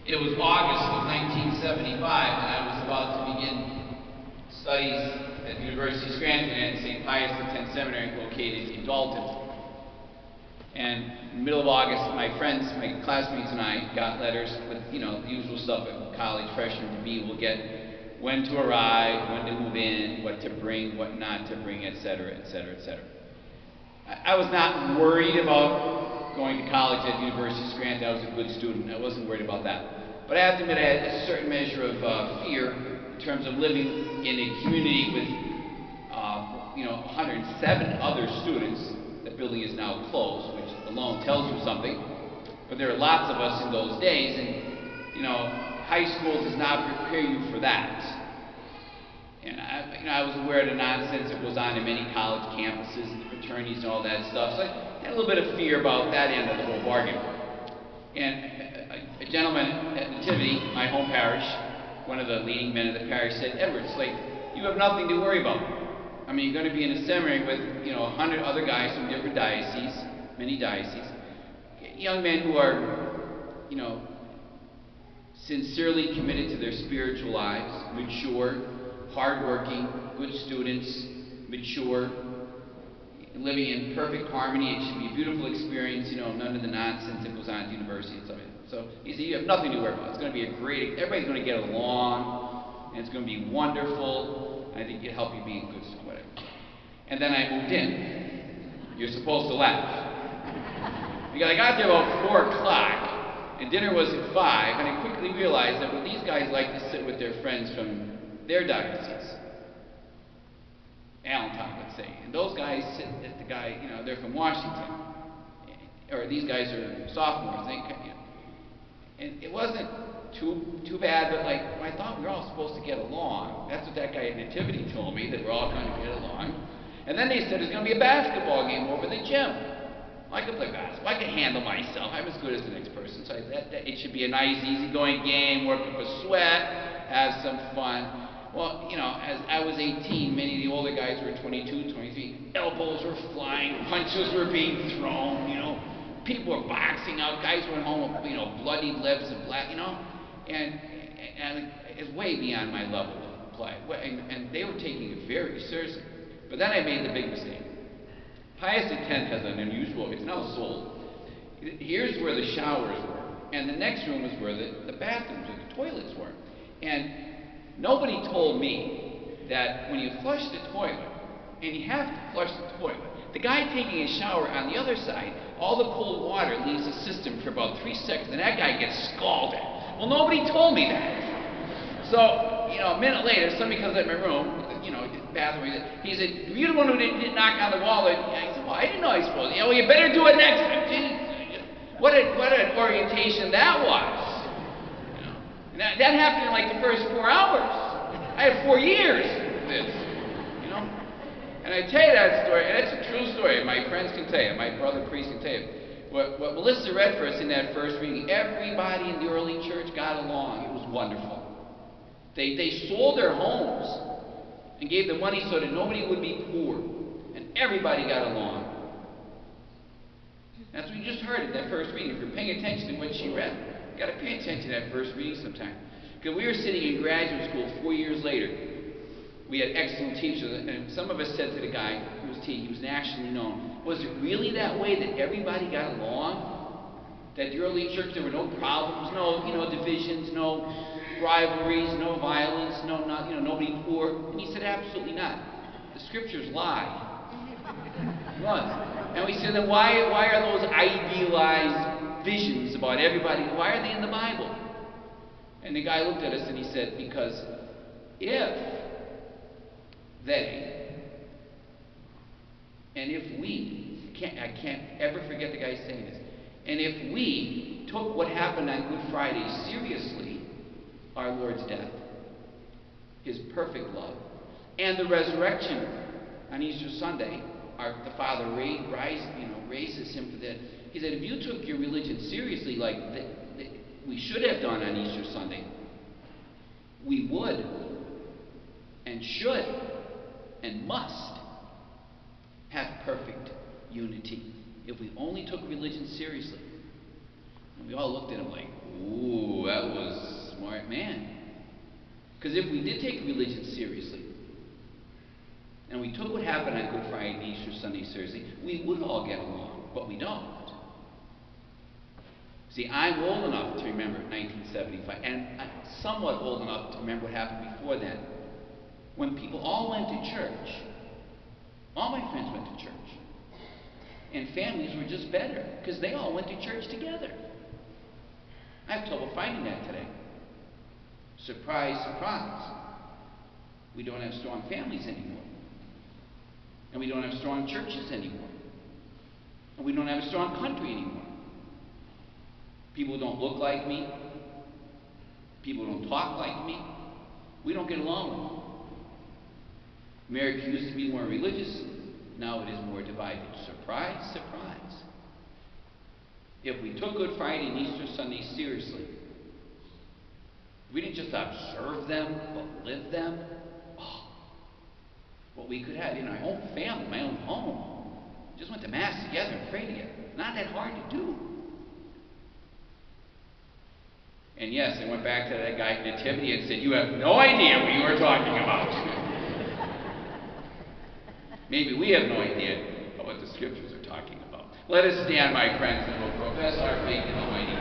It was August of 1975, and I was about to begin studies at the University of Scranton and St. Pius X Seminary located in Dalton. And in the middle of August, my friends, my classmates and I got letters with, the usual stuff a college freshman to be will get: when to arrive, when to move in, what to bring, what not to bring, etc., etc., etc. I was not worried about going to college at the University of Scranton. I was a good student. I wasn't worried about that. But I have to admit, I had a certain measure of fear in terms of living in a community with 107 other students. The building is now closed, which alone tells you something. But there are lots of us in those days, and high school does not prepare you for that. And I was aware of the nonsense that goes on in many college campuses and the fraternities and all that stuff. So I had a little bit of fear about that end of the whole bargain. And a gentleman at Nativity, my home parish, one of the leading men of the parish, said, "Edward, it's like you have nothing to worry about. I mean, you're going to be in a seminary with 100 other guys from different dioceses, many dioceses, young men who are sincerely committed to their spiritual lives, mature, hardworking, good students, mature, living in perfect harmony. It should be a beautiful experience, none of the nonsense that goes on at the university and stuff." So he said, "You have nothing to worry about. It's going to be everybody's going to get along, and it's going to be wonderful. I think it'll help you be a good student, whatever." And then I moved in. You're supposed to laugh. Because I got there about 4 o'clock, and dinner was at 5, and I quickly realized that these guys like to sit with their friends from their diocese, Allentown, let's say, and those guys sit at the guy, they're from Washington, or these guys are sophomores, and it wasn't too bad, but I thought we were all supposed to get along. That's what that guy at Nativity told me, that we're all going to get along. And then they said there's going to be a basketball game over the gym. I could play basketball. I could handle myself. I'm as good as the next person. So it should be a nice, easygoing game, work up a sweat, have some fun. Well, as I was 18, many of the older guys were 22, 23. Elbows were flying, punches were being thrown, People were boxing out, guys went home with, bloodied lips and black, and it's way beyond my level of play. And they were taking it very seriously. But then I made the big mistake. Pius X has an unusual, it's now sold. Here's where the showers were, and the next room is where the bathrooms or the toilets were. And nobody told me that when you flush the toilet, and you have to flush the toilet, the guy taking a shower on the other side, all the cold water leaves the system for about 3 seconds, and that guy gets scalded. Well, nobody told me that. So, a minute later, somebody comes in my room, bathroom. He said, "You're the one who didn't knock on the wall." I said, "Well, I didn't know I was supposed to." "Yeah, well, you better do it next time." What an orientation that was. And that happened in the first 4 hours. I had 4 years of this, And I tell you that story, and it's a true story. My friends can tell you, my brother priest can tell you. What Melissa read for us in that first reading, everybody in the early church got along. It was wonderful. They sold their homes and gave the money so that nobody would be poor. And everybody got along. That's what you just heard in that first reading. If you're paying attention to what she read, you got to pay attention to that first reading sometime. Because we were sitting in graduate school 4 years later. We had excellent teachers, and some of us said to the guy who was teaching, he was nationally known, "Was it really that way that everybody got along? That the early church, there were no problems, no divisions, no rivalries, no violence, nobody poor?" And he said, "Absolutely not. The scriptures lie." It was. And we said, "Then why are those idealized visions about everybody, why are they in the Bible?" And the guy looked at us and he said, "Because if they, and if we," I can't ever forget the guy saying this, "and if we took what happened on Good Friday seriously, our Lord's death, His perfect love, and the resurrection on Easter Sunday, the Father raises Him for that." He said, "If you took your religion seriously like we should have done on Easter Sunday, we would and should and must have perfect unity if we only took religion seriously." And we all looked at him like, ooh, that was a smart man. Because if we did take religion seriously, and we took what happened on Good Friday and Easter Sunday seriously, we would all get along, but we don't. See, I'm old enough to remember 1975, and I'm somewhat old enough to remember what happened before then. When people all went to church, all my friends went to church. And families were just better, because they all went to church together. I have trouble finding that today. Surprise, surprise. We don't have strong families anymore. And we don't have strong churches anymore. And we don't have a strong country anymore. People don't look like me. People don't talk like me. We don't get along. America used to be more religious. Now it is more divided. Surprise, surprise. If we took Good Friday and Easter Sunday seriously, we didn't just observe them, but live them. Oh, what we could have in our own family, my own home. Just went to Mass together and prayed together. Not that hard to do. And yes, I went back to that guy Nativity and said, you have no idea what you are talking about. Maybe we have no idea what the Scriptures are talking about. Let us stand, my friends, and we'll profess our faith in Almighty